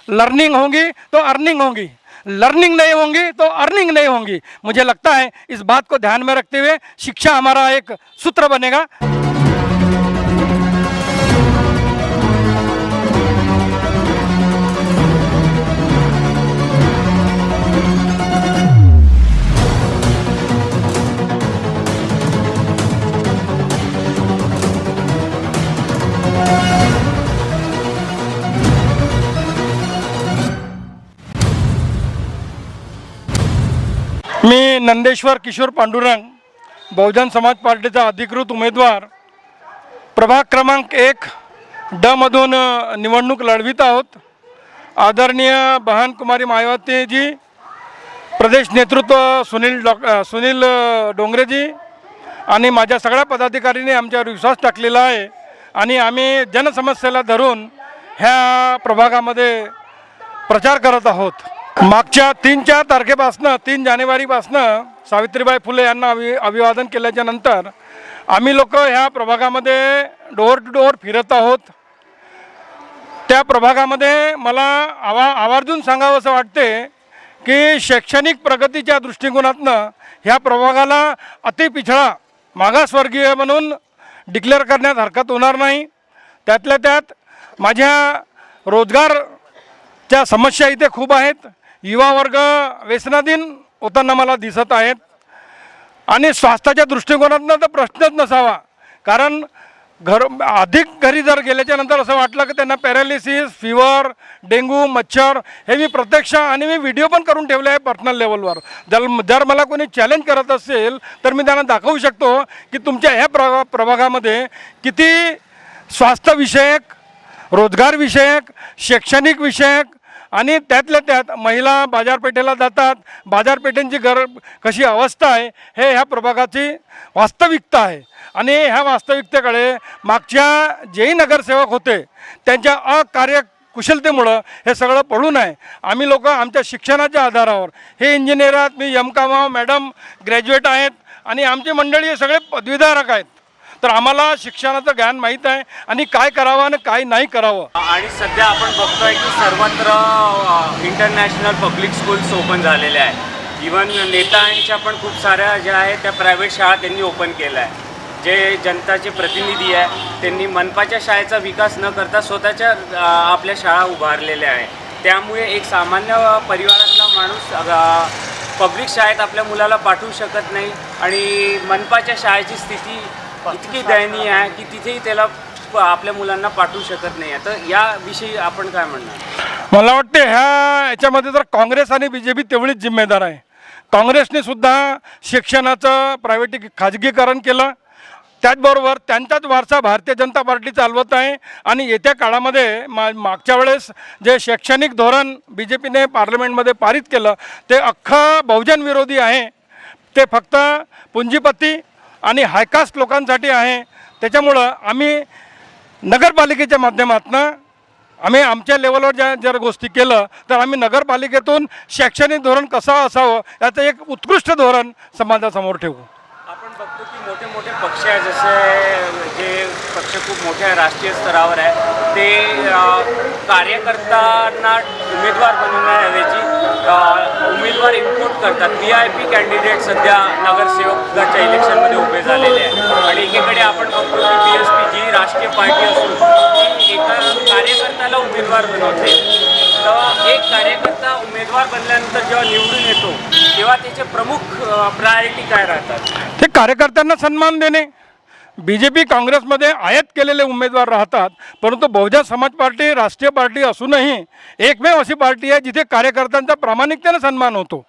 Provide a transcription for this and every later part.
Learning होगी तो earning होगी, लर्निंग नहीं होंगी तो अर्निंग नहीं होंगी। मुझे लगता है इस बात को ध्यान में रखते हुए शिक्षा हमारा एक सूत्र बनेगा। मी नंदेश्वर किशोर पांडुरंग, बहुजन समाज पार्टीचा अधिकृत उमेदवार, प्रभाग क्रमांक 1 ड मधून निवडणूक लढवित आहोत। आदरणीय बहन कुमारी मायावतीजी, प्रदेश नेतृत्व सुनील डोंगरेजी आणि माझ्या सगळ्या पदाधिकाऱ्यांनी आमच्यावर विश्वास टाकलेला आहे आणि आम्ही जनसमस्येला धरून ह्या प्रभागामध्ये प्रचार करत आहोत। मागच्या 3-4 तारखेपासनं 3 जानेवारीपासनं सावित्रीबाई फुले यांना अभिवादन केल्याच्या नंतर आम्ही लोक ह्या प्रभागामध्ये डोअर टू डोअर फिरत आहोत। त्या प्रभागामध्ये मला आवर्जून सांगावं असं वाटते की शैक्षणिक प्रगतीच्या दृष्टिकोनातनं ह्या प्रभागाला अतिपिछळा मागासवर्गीय म्हणून डिक्लेअर करण्यात हरकत होणार नाही। त्यातल्या त्यात माझ्या रोजगारच्या समस्या इथे खूप आहेत। युवा वर्ग व्यसनाधीन होताना मला दिसत आहेत आणि स्वास्थ्याच्या दृष्टिकोनातनं तर प्रश्नच नसावा, कारण अधिक घरी जर गेल्याच्या नंतर असं वाटलं की त्यांना पॅरालिसिस, फीवर, डेंग्यू, मच्छर हे मी प्रत्यक्ष आणि मी व्हिडिओ पण करून ठेवले आहे पर्सनल लेवलवर। जर मला कोणी चॅलेंज करत असेल तर मी त्यांना दाखवू शकतो की तुमच्या ह्या प्रभागामध्ये किती स्वास्थ्यविषयक, रोजगारविषयक, शैक्षणिक विषयक आणि त्यातल्या त्यात महिला बाजारपेठेला जातात, बाजारपेठेंची कशी अवस्था आहे हे ह्या प्रभागाची वास्तविकता आहे। आणि ह्या वास्तविकतेकडे मागच्या जेही नगरसेवक होते त्यांच्या अकार्यकुशलतेमुळं हे सगळं पडून आहे। आम्ही लोक आमच्या शिक्षणाच्या आधारावर, हे इंजिनियर आहेत, मी MCOM मॅडम ग्रॅज्युएट आहेत आणि आमची मंडळी हे सगळे पदवीधारक आहेत, तर आम्हाला शिक्षणाचं ज्ञान माहीत आहे आणि काय करावं आणि काय नाही करावं। आणि सध्या आपण बघतोय की सर्वत्र इंटरनॅशनल पब्लिक स्कूल्स ओपन झालेले आहे। इवन नेत्यांच्या पण खूप साऱ्या ज्या आहेत त्या प्रायव्हेट शाळा त्यांनी ओपन केल्या आहे। जे जनताचे प्रतिनिधी आहे त्यांनी मनपाच्या शाळेचा विकास न करता स्वतःच्या आपल्या शाळा उभारलेल्या आहे। त्यामुळे एक सामान्य परिवारातला माणूस पब्लिक शाळेत आपल्या मुलाला पाठवू शकत नाही आणि मनपाच्या शाळेची स्थिती इतकी दयनीय आहे की तिथेही त्याला आपल्या मुलांना पाठवू शकत नाही। तर याविषयी आपण काय म्हणणार? मला वाटते याच्यामध्ये तर काँग्रेस आणि BJP तेवढीच जिम्मेदार आहे। काँग्रेसने सुद्धा शिक्षणाचं खाजगीकरण केलं, त्याचबरोबर त्यांचाच वारसा भारतीय जनता पार्टी चालवत आहे आणि येत्या काळामध्ये मागच्या वेळेस जे शैक्षणिक धोरण BJPने पार्लमेंटमध्ये पारित केलं ते अख्खं बहुजन विरोधी आहे। ते फक्त पुंजीपती आणि हायकास्ट लोकांसाठी आहे। त्याच्यामुळं आम्ही नगरपालिकेच्या माध्यमातून आम्ही आमच्या लेवलवर जर गोष्टी केलं तर आम्ही नगरपालिकेतून शैक्षणिक धोरण कसं असावं याचं एक उत्कृष्ट धोरण समाजासमोर ठेवू। आपण बघतो की मोठे मोठे पक्ष आहे, जसे जे पक्ष खूप मोठ्या राष्ट्रीय स्तरावर आहे ते कार्यकर्त्यांना उमेदवार बनवण्याऐवजी उमेदवार इम्पोर्ट करतात। VIP कॅन्डिडेट सध्या नगरसेवकाच्या इलेक्शनमध्ये उभे झालेले आहेत आणि एकीकडे आपण बघतो की BSP जी राष्ट्रीय पार्टी असून ती एका कार्यकर्त्याला उमेदवार बनवते। तर एक कार्यकर्ता उमेदवार बनल्यानंतर जेव्हा निवडून येतो तेव्हा त्याचे प्रमुख प्रायोरिटी काय राहतात? ते कार्यकर्त्यांना सन्मान देणे। BJP काँग्रेसमध्ये आयात केलेले उमेदवार राहतात, परंतु बहुजन समाज पार्टी राष्ट्रीय पार्टी असूनही एकमेव अशी पार्टी आहे जिथे कार्यकर्त्यांचा प्रामाणिकतेने सन्मान होतो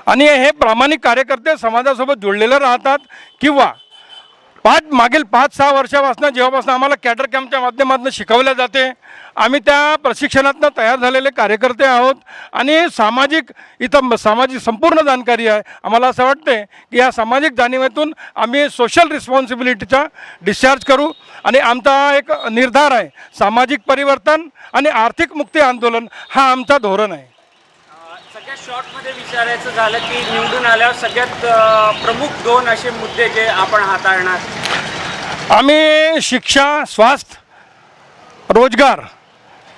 आणि हे प्रामाणिक कार्यकर्ते समाजासोबत जोडलेले राहतात। किंवा मागील 5-6 वर्षापासून जेव्हापासून आम्हाला कॅडर कॅम्पच्या माध्यमातून शिकवल्या जाते, आम्ही त्या प्रशिक्षणातून तयार झालेले कार्यकर्ते आहोत आणि सामाजिक संपूर्ण जाणकारी आहे। आम्हाला असं वाटते की या सामाजिक जाणीवेतून आम्ही सोशल रिस्पॉन्सिबिलिटीचा डिस्चार्ज करू आणि आमचा एक निर्धार आहे, सामाजिक परिवर्तन आणि आर्थिक मुक्ती आंदोलन हा आमचा धोरण आहे। सगळ्यात शॉर्टमध्ये विचारायचं झालं की निवडून आल्यावर सगळ्यात प्रमुख 2 असे मुद्दे जे आपण हाताळणार? आम्ही शिक्षा, स्वास्थ्य, रोजगार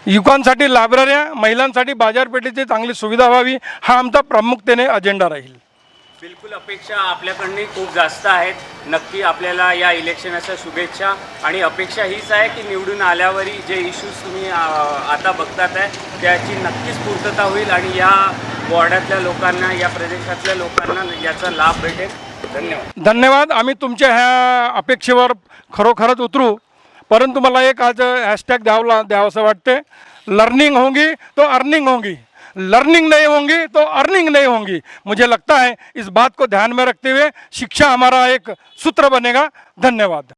युवकांसाठी लायब्रऱ्या, महिलांसाठी बाजारपेठेची चांगली सुविधा व्हावी, हा आमचा प्रामुख्याने अजेंडा राहील. बिलकुल अपेक्षा आपल्याकडनं खूप जास्त आहेत. नक्की आपल्याला या इलेक्शनाच्या शुभेच्छा. आणि अपेक्षा हीच आहे की निवडून आल्यावरही जे इश्यूज तुम्ही आता बघतात आहे त्याची नक्कीच पूर्तता होईल आणि या वॉर्डातल्या लोकांना, या प्रदेशातल्या लोकांना याचा लाभ भेटेल. धन्यवाद. धन्यवाद. आम्ही तुमच्या ह्या अपेक्षेवर खरोखरच उतरू. परंतु मला एक आज हॅशटॅग द्यावंसं वाटते, लर्निंग होंगी तो अर्निंग होंगी, लर्निंग नहीं होंगी तो अर्निंग नहीं होंगी. मुझे लगता है इस बात को ध्यान में रखते हुए शिक्षा हमारा एक सूत्र बनेगा. धन्यवाद.